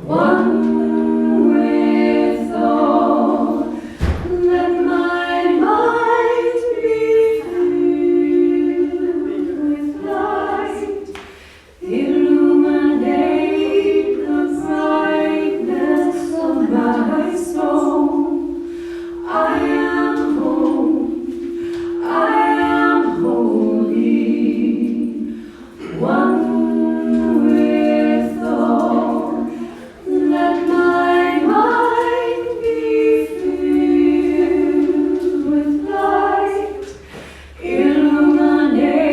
One with all, let my mind be filled with light, illuminate the brightness of my soul. I am home, I am holy, one with all. Let my mind be filled with light, illuminate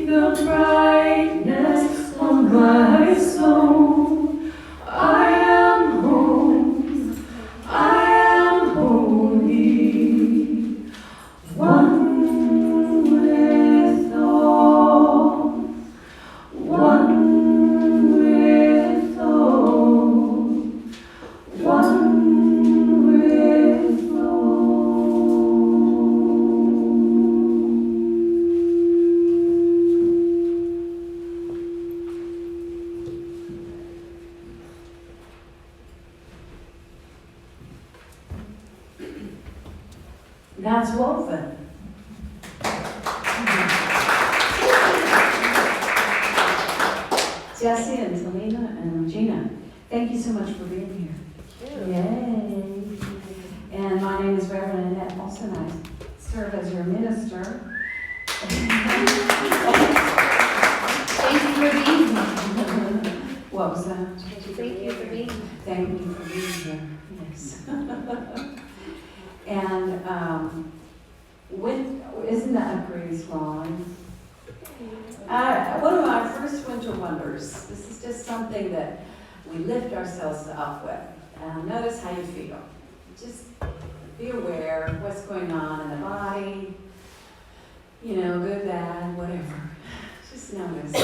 the brightness of my soul. I am home, I am holy, one with all, one with all, one with That's woven. Jesse and Selena and Regina, thank you so much for being here. Yay. And my name is Reverend Annette Olson. I serve as your minister. Thank you for being here. What was that? Thank you for being here. Thank you for being here. Yes. And isn't that a great song? One of my first winter wonders. This is just something that we lift ourselves up with. Notice how you feel. Just be aware of what's going on in the body. You know, good, bad, whatever. Just notice.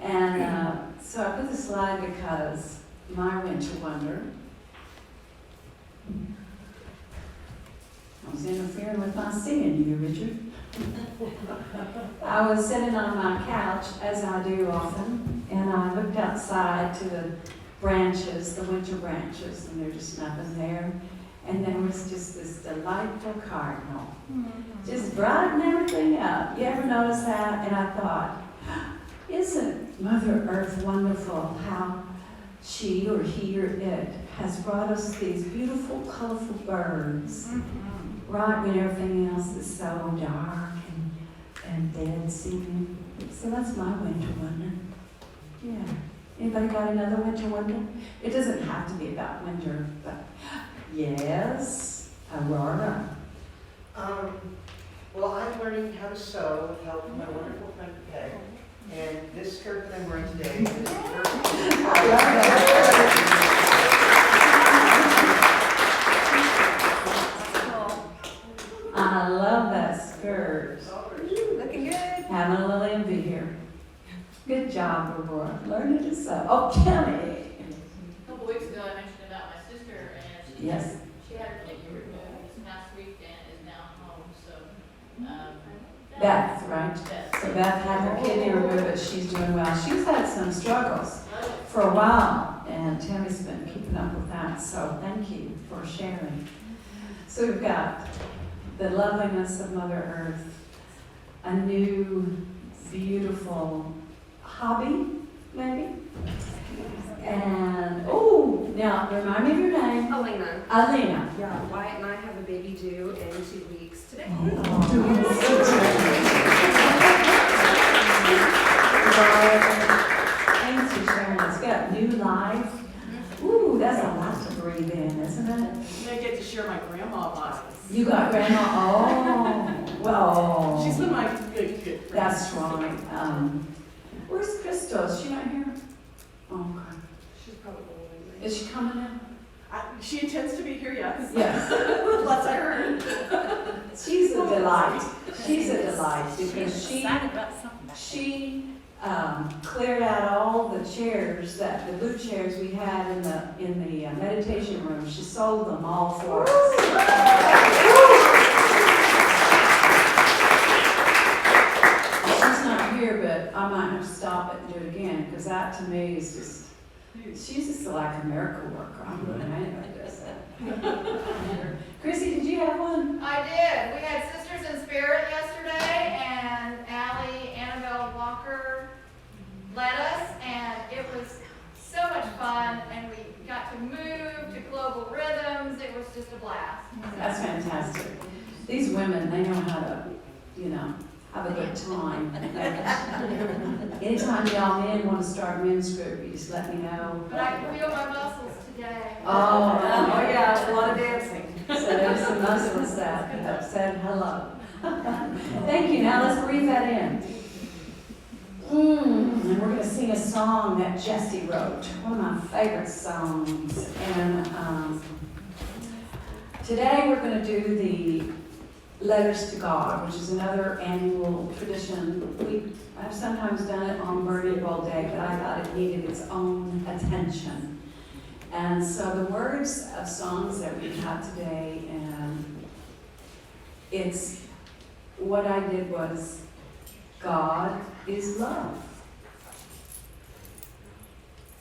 And so I put the slide because my winter wonder. I was interfering with my singing, you, Richard. I was sitting on my couch, as I do often, and I looked outside to the branches, the winter branches, and there's just nothing there. And there was just this delightful cardinal, just brightening everything up. You ever notice that? And I thought, isn't Mother Earth wonderful how she or he or it has brought us these beautiful, colorful birds, right when everything else is so dark and dead seeming. So that's my winter wonder. Yeah. Anybody got another winter wonder? It doesn't have to be about winter, but yes, Aurora. Well, I'm learning how to sew with help from my wonderful friend Peg. And this skirt that I'm wearing today is perfect. I love that. I love that skirt. Looking good. Having a little envy here. Good job, Aurora. Learning to sew. Oh, Kelly. A couple weeks ago, I mentioned about my sister, and she Yes. she had her kidney removed this past week and is now home. So, Beth, right? Beth. So Beth had her kidney removed, but she's doing well. She's had some struggles for a while, and Tammy's been keeping up with that. So thank you for sharing. So we've got the loveliness of Mother Earth, a new, beautiful hobby, maybe. And, oh, now remind me of your name. Elena. Alina. Yeah, Wyatt and I have a baby due in 2 weeks today. Thanks for sharing. It's got new life. Ooh, that's a lot to breathe in, isn't it? I get to share my grandma bodies. You got grandma. Oh, well. She's been my good friend. That's right. Where's Crystal? Is she not here? Oh, God. She's probably older. Is she coming in? She intends to be here, yes. Yes. Last I heard. She's a delight. She's a delight because she cleared out all the chairs, the blue chairs we had in the meditation room. She sold them all for us. She's not here, but I might have to stop it and do it again because that to me is just She's just like a miracle worker. I'm going to anyway, does that. Chrissy, did you have one? I did. We had Sisters in Spirit yesterday, and Annabelle Walker led us, and it was so much fun, and we got to move to global rhythms. It was just a blast. That's fantastic. These women, they know how to, have a good time. Anytime y'all men want to start a men's group, you just let me know. But I can feel my muscles today. Oh, yeah, a lot of dancing. So there's some muscles that have said hello. Thank you. Now let's breathe that in. And we're going to sing a song that Jessie wrote, one of my favorite songs. And today we're going to do the Letters to God, which is another annual tradition. I've sometimes done it on Burning Bowl Day, but I thought it needed its own attention. And so the words of songs that we have today, and it's what I did was, God is love.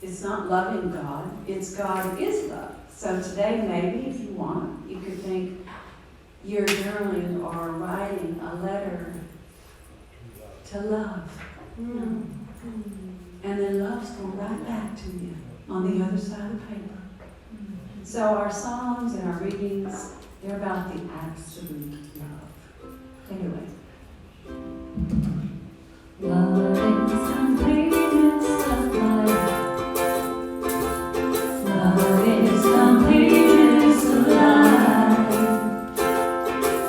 It's not loving God, it's God is love. So today, maybe if you want, you could think you're journaling or writing a letter to love. And then love's going right back to you on the other side of the paper. So our songs and our readings, they're about the absolute love. Anyway. Love is completeness of life. Love is completeness of life.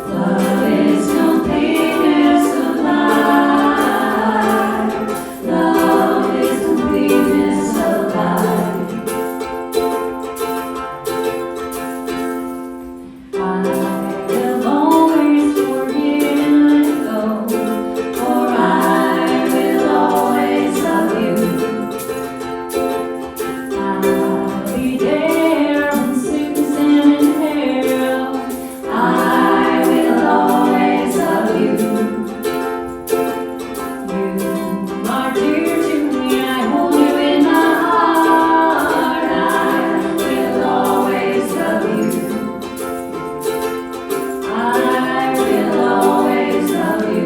Love is completeness of life. Love is completeness of life. I will always forgive and let go, for I will always love you. I'll be there when sickness and in peril. I will always love you. You are dear to me, I hold you in my heart. I will always love you. I will always love you.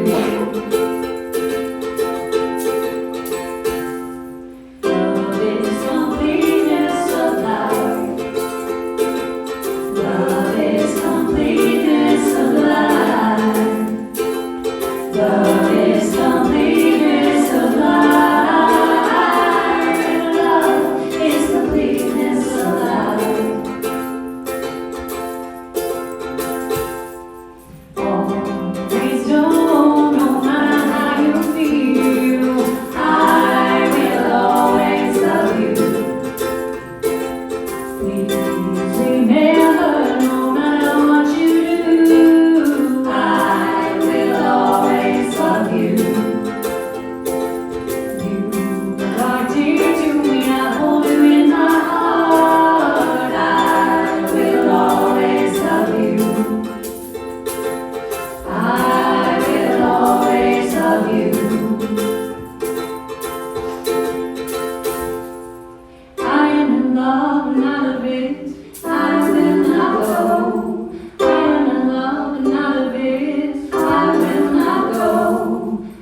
Love is completeness of life. Love is completeness of life. Love is completeness of life. Love is completeness of life. Always know, no matter how you feel, I will always love you. Please remember, no matter what you do, I will always love you. You are dear to me, I hold you in my heart. I will always love you. I will always love you. I am in love and not of it. I will not go. I am in love and not of it. I will not go.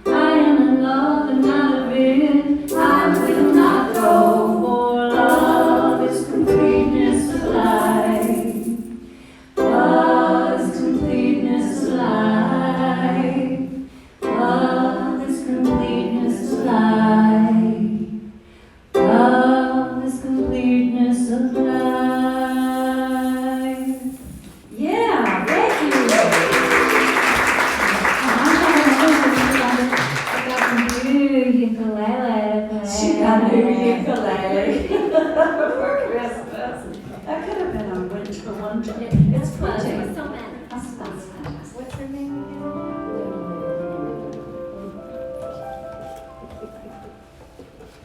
I am in love and not of it. I will not go. For love is completeness of life. Love is completeness of life. Love is completeness of life. Love is completeness of life. Yeah, thank you. She got a new ukulele for Christmas. That could have been a winter wonder. It's pretty. So many. That's fantastic. What's her name again?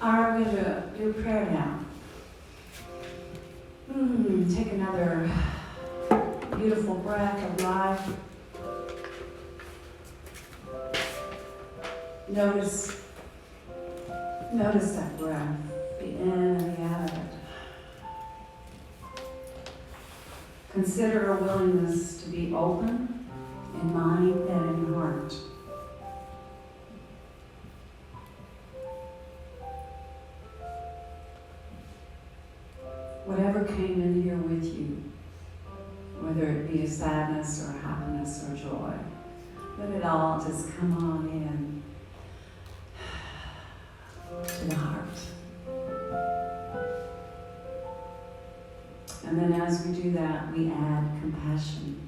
All right, we're going to do prayer now. Take another beautiful breath of life. Notice that breath, the in and the out of it. Consider a willingness to be open in mind and in heart. Whatever came in here with you, whether it be a sadness or a happiness or joy, let it all just come on in to the heart. And then as we do that, we add compassion.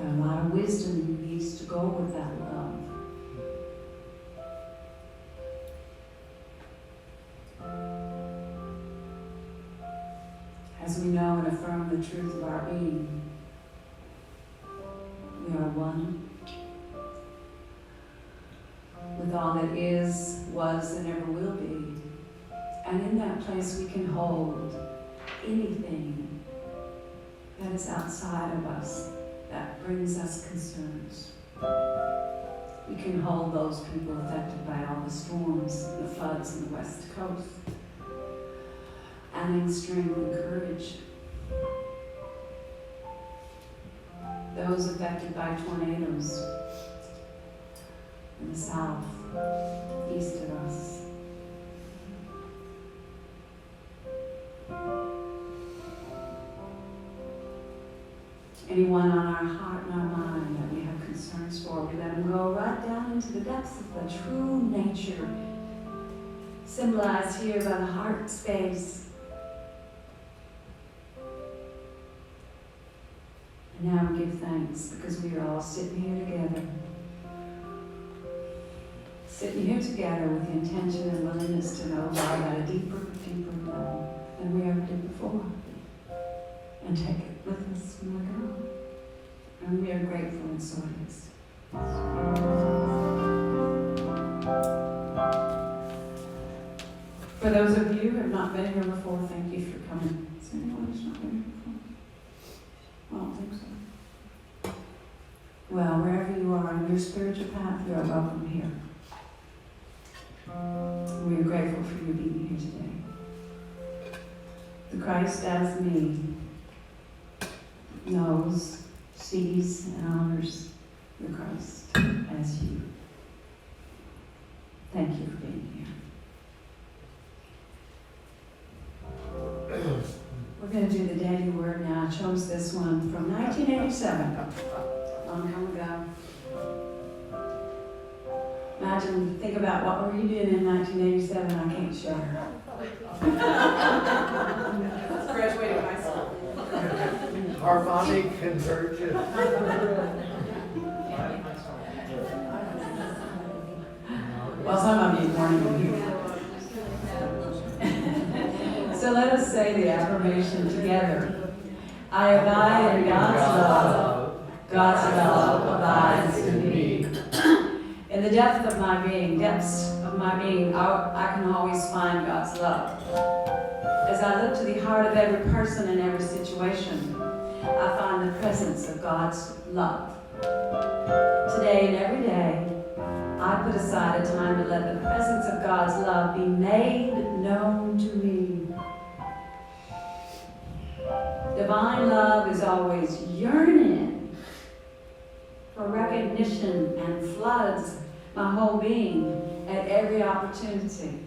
And a lot of wisdom needs to go with that love. As we know and affirm the truth of our being, we are one with all that is, was, and ever will be. And in that place we can hold anything that is outside of us that brings us concerns. We can hold those people affected by all the storms, the floods in the West Coast, adding strength and courage. Those affected by tornadoes in the south, east of us. Anyone on our heart and our mind that we have concerns for, we let them go right down into the depths of the true nature, symbolized here by the heart space. And now we give thanks because we are all sitting here together. Sitting here together with the intention and willingness to know God at a deeper, deeper level than we ever did before. And take it with us when we go. And we are grateful and so it is. For those of you who have not been here before, thank you for coming. Is there anyone who's not been here before? I don't think so. Well, wherever you are on your spiritual path, you are welcome here. We are grateful for you being here today. The Christ as me knows, sees, and honors the Christ as you. Thank you for being here. We're going to do the daily word now. I chose this one from 1987, a long time ago. Imagine, think about what were you doing in 1987, I can't share. Graduating high school. Harmonic convergence. Well, some of you weren't even here. So let us say the affirmation together. I abide in God's love. God's love abides in me. In the depths of my being, I can always find God's love. As I look to the heart of every person in every situation, I find the presence of God's love. Today and every day, I put aside a time to let the presence of God's love be made known to me. Divine love is always yearning for recognition and floods my whole being at every opportunity.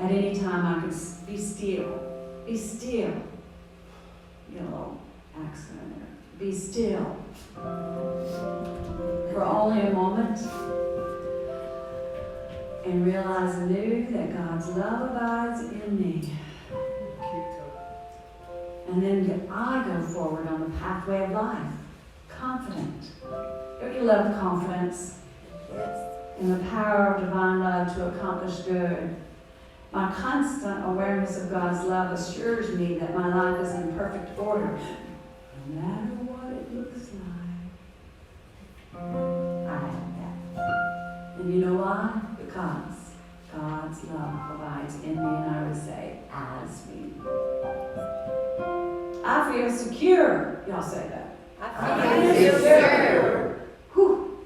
At any time I can be still. Be still. Get a little accent in there. Be still. For only a moment. And realize anew that God's love abides in me. And then I go forward on the pathway of life. Confident. Don't you love confidence? Yes. In the power of divine love to accomplish good. My constant awareness of God's love assures me that my life is in perfect order, no matter what it looks like. I have that. And you know why? Because God's love abides in me, and I would say, as me. I feel secure. Y'all say that. I feel secure. Whew.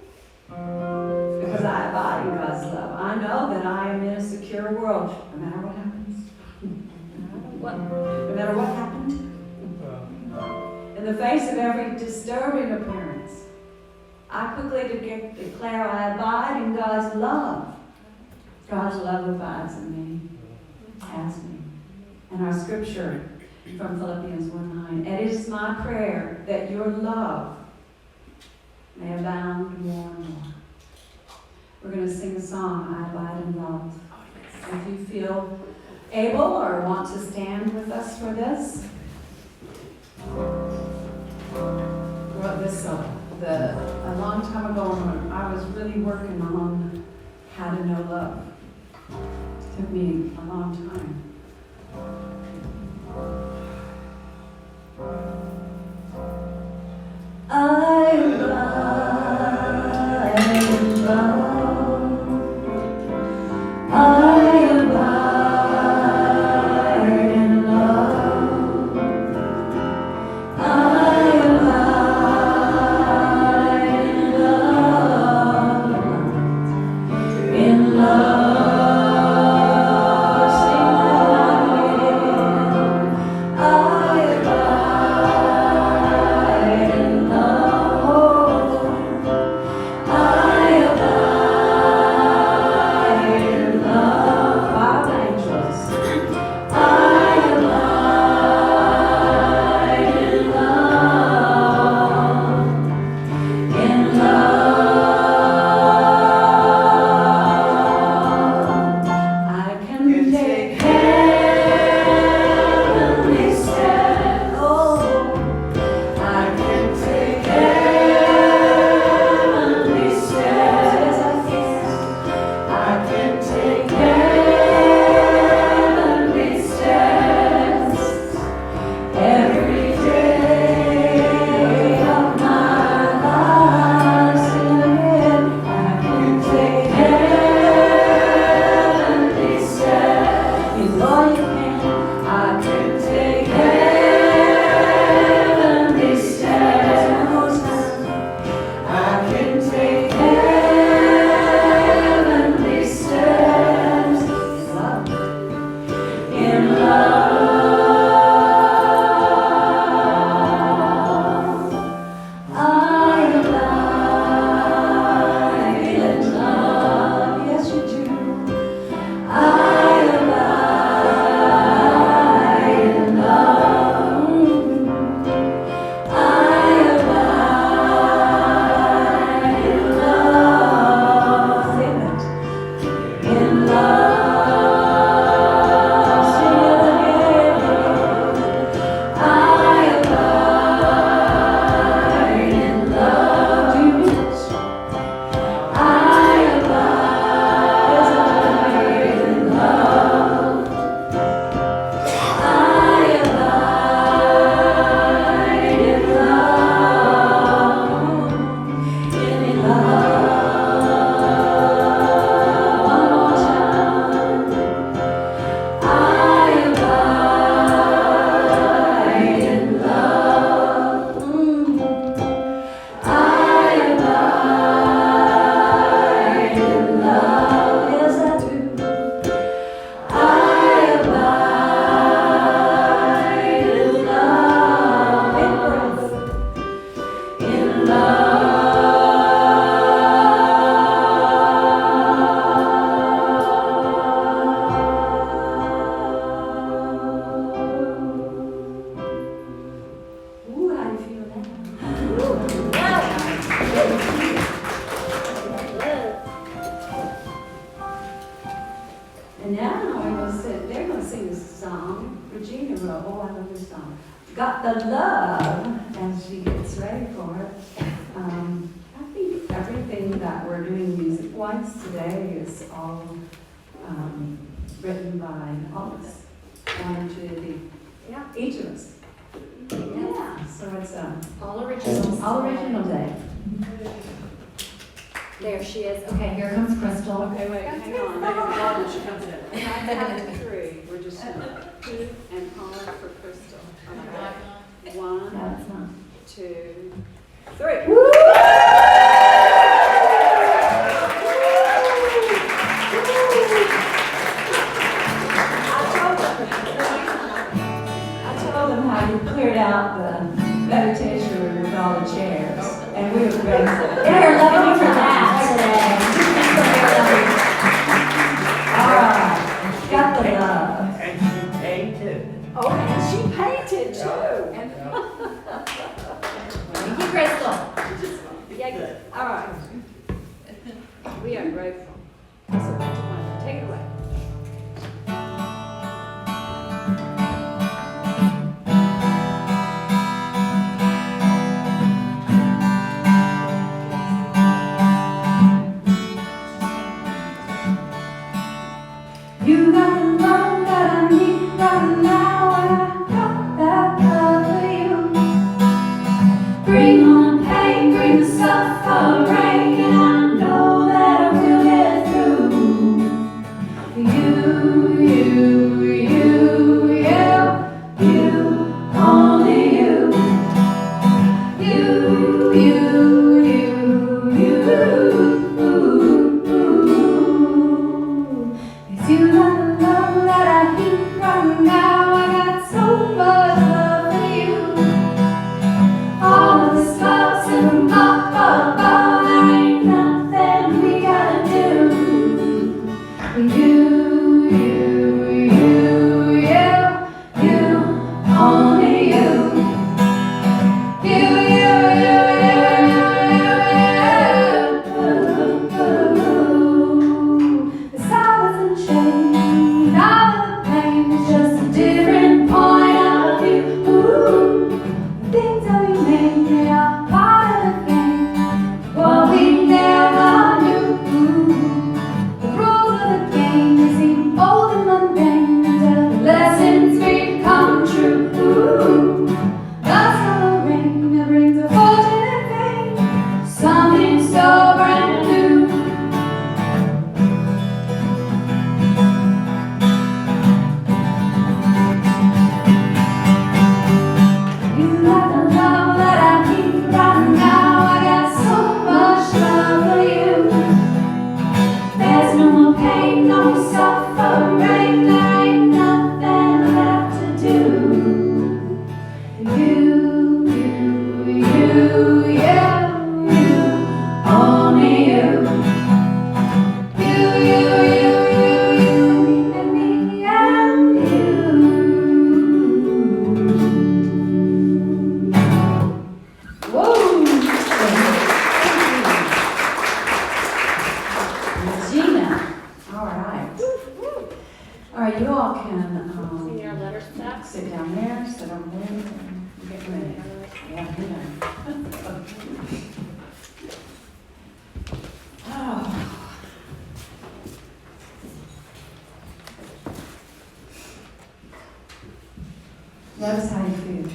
Because I abide in God's love. I I know that I am in a secure world, no matter what happens. No matter what happens. In the face of every disturbing appearance, I quickly declare I abide in God's love. God's love abides in me, has me. And our scripture from Philippians 1:9, it is my prayer that your love may abound more and more. We're going to sing a song, I Abide in Love. If you feel able or want to stand with us for this, wrote this a long time ago when I was really working on how to know love. It took me a long time. I abide in love. I abide in love. I abide in love. In love. And now they're going to sing this song. Regina wrote, oh, I love this song. Got the love, as she gets ready for it. I think everything that we're doing music-wise today is all written by all of us. One or two of you. Yeah. Each of us. Yeah, so it's All originals. all original day. There she is. Okay, here comes Crystal. Okay, wait, hang on. While she comes in. I count to 3. We're just gonna 2 and holler for Crystal. Okay. 1, Yeah, it's not. 2, 3. You got the love that I need right now, and I got that love for you. Bring on the pain, bring the suffering, and I know that I will get through. Only you. It's you got the love that I need right now. I got so much love for you. All of this love sent from up above. There ain't nothing we gotta do. Only you. The silence and shame, all of the pain is just a different point of view. The things that we made, they are part of the game. What we never knew. The rules of the game, they seem old and mundane until the lessons become true. The summer rain that brings a fortune and fame, something so brand new. You got the love that I need right now. I got so much love for you. There's no more pain, no more suffering. There ain't nothing left to do. Only you. And me and you. Whoa! Regina. All right. All right, you all can Senior letter stuff. sit down there, sit over there, and get ready. Yeah, you know. Oh. Notice how you feel.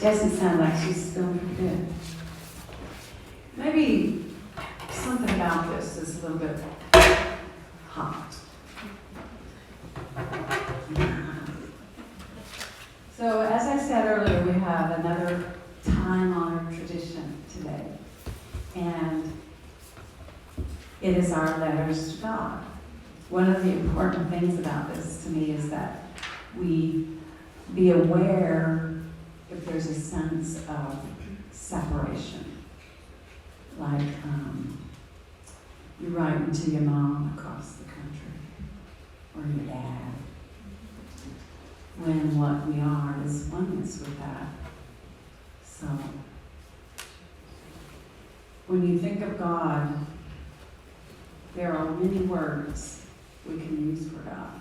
Doesn't sound like she's feeling pretty good. Maybe something about this is a little bit hot. So as I said earlier, we have another time-honored tradition today. And it is our letters to God. One of the important things about this to me is that we be aware if there's a sense of separation. Like you're writing to your mom across the country, or your dad, when what we are is oneness with that. So, when you think of God, there are many words we can use for God.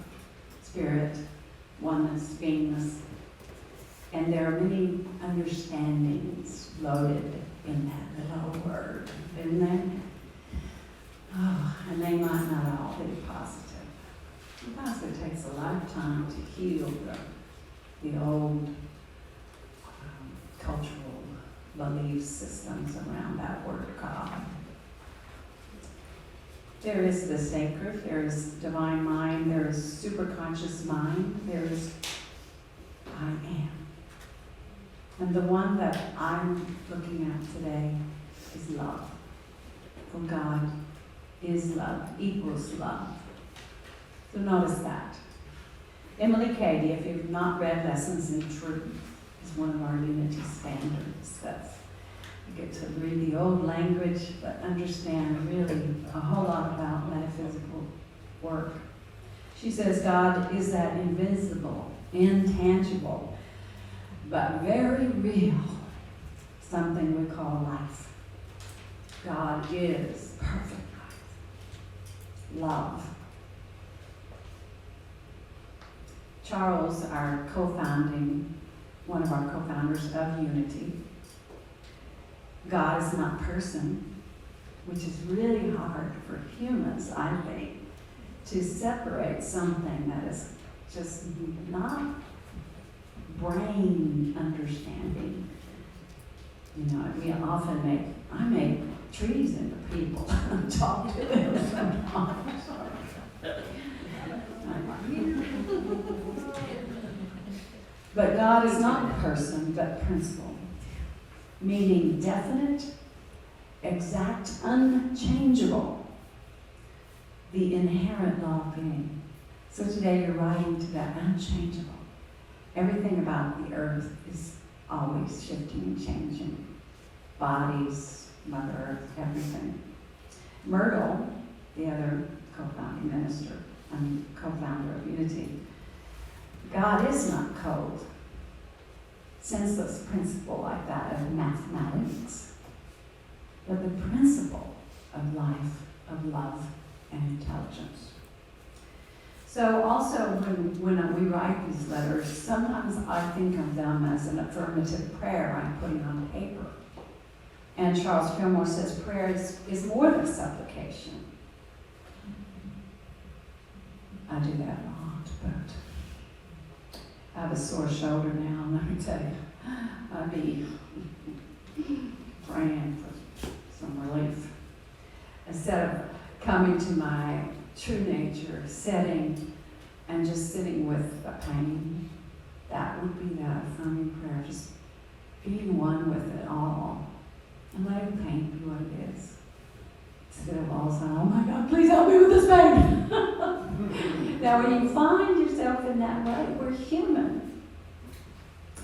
Spirit, oneness, beingness. And there are many understandings loaded in that little word, isn't there? Oh, and they might not all be positive. Sometimes it takes a lifetime to heal the old cultural belief systems around that word God. There is the sacred, there is divine mind, there is superconscious mind, there is I am. And the one that I'm looking at today is love. For God is love, equals love. So notice that. Emily Cady, if you've not read Lessons in Truth, is one of our unity standards. That's, you get to read the old language, but understand really a whole lot about metaphysical work. She says God is that invisible, intangible, but very real, something we call life. God is perfect life, love. Charles, one of our co-founders of Unity, God is not person, which is really hard for humans, I think, to separate something that is just not brain understanding. You know, we often I make trees into people and talk to them sometimes. But God is not person, but principle, meaning definite, exact, unchangeable, the inherent law of being. So today you're writing to that unchangeable. Everything about the earth is always shifting and changing. Bodies, Mother Earth, everything. Myrtle, the other co-founding minister and co-founder of Unity, God is not cold, senseless principle like that of mathematics, but the principle of life, of love, and intelligence. So also when we write these letters, sometimes I think of them as an affirmative prayer I'm putting on paper. And Charles Fillmore says prayer is more than supplication. I do that a lot, but I have a sore shoulder now, let me tell you. I'd be praying for some relief. Instead of coming to my true nature, setting and just sitting with the pain, that would be that affirming prayer, just being one with it all and letting pain be what it is. Instead of all saying, oh my God, please help me with this pain. Now when you find yourself in that way, we're human.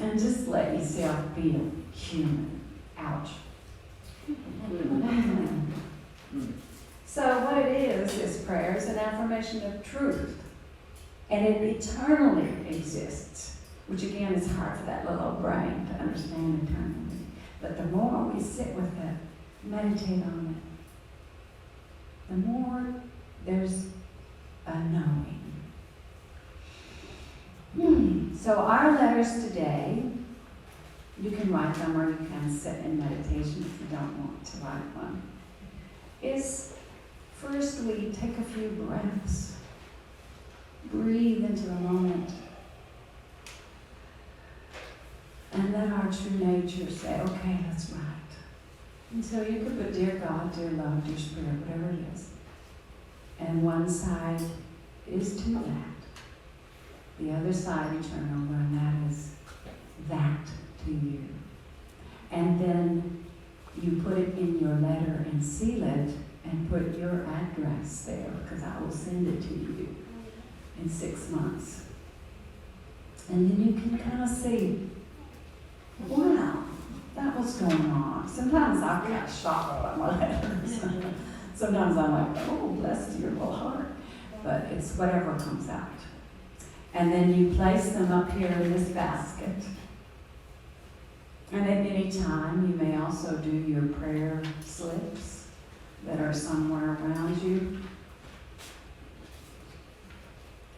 And just let yourself feel human. Ouch. So what it is prayer is an affirmation of truth. And it eternally exists, which again is hard for that little old brain to understand eternally. But the more we sit with it, meditate on it, the more there's a knowing. So our letters today, you can write them or you can sit in meditation if you don't want to write one, is first we take a few breaths, breathe into the moment, and let our true nature say, okay, that's right. And so you could put dear God, dear love, dear spirit, whatever it is. And one side is to that. The other side you turn over, and that is that to you. And then you put it in your letter and seal it and put your address there, because I will send it to you in 6 months. And then you can kind of see, wow, that was going on. Sometimes I get shocked by my letters. Sometimes I'm like, oh, bless your little heart. But it's whatever comes out. And then you place them up here in this basket. And at any time, you may also do your prayer slips that are somewhere around you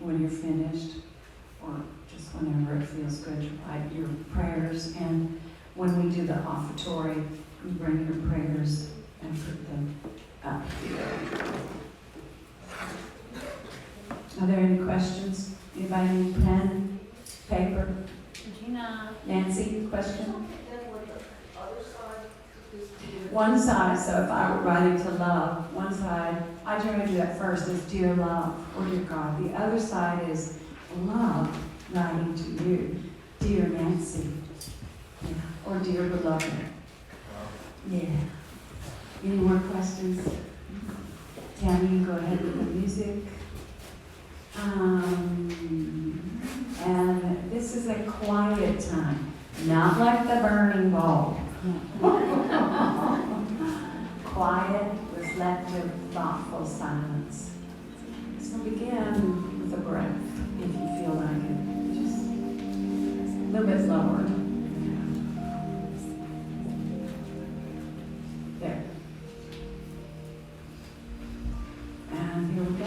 when you're finished, or just whenever it feels good to write your prayers. And when we do the offertory, you bring your prayers and put them up here. Are there any questions? Anybody need pen, paper? Gina. Nancy, question? One side, so if I were writing to love, one side, I generally do that first, is dear love or dear God. The other side is love writing to you, dear Nancy, yeah. Or dear beloved. Yeah. Any more questions? Tammy, you go ahead with the music. And this is a quiet time, not like the burning bulb. Quiet, reflective, thoughtful silence. So begin with a breath, if you feel like it. Just a little bit lower. There. And here we go.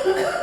Yes.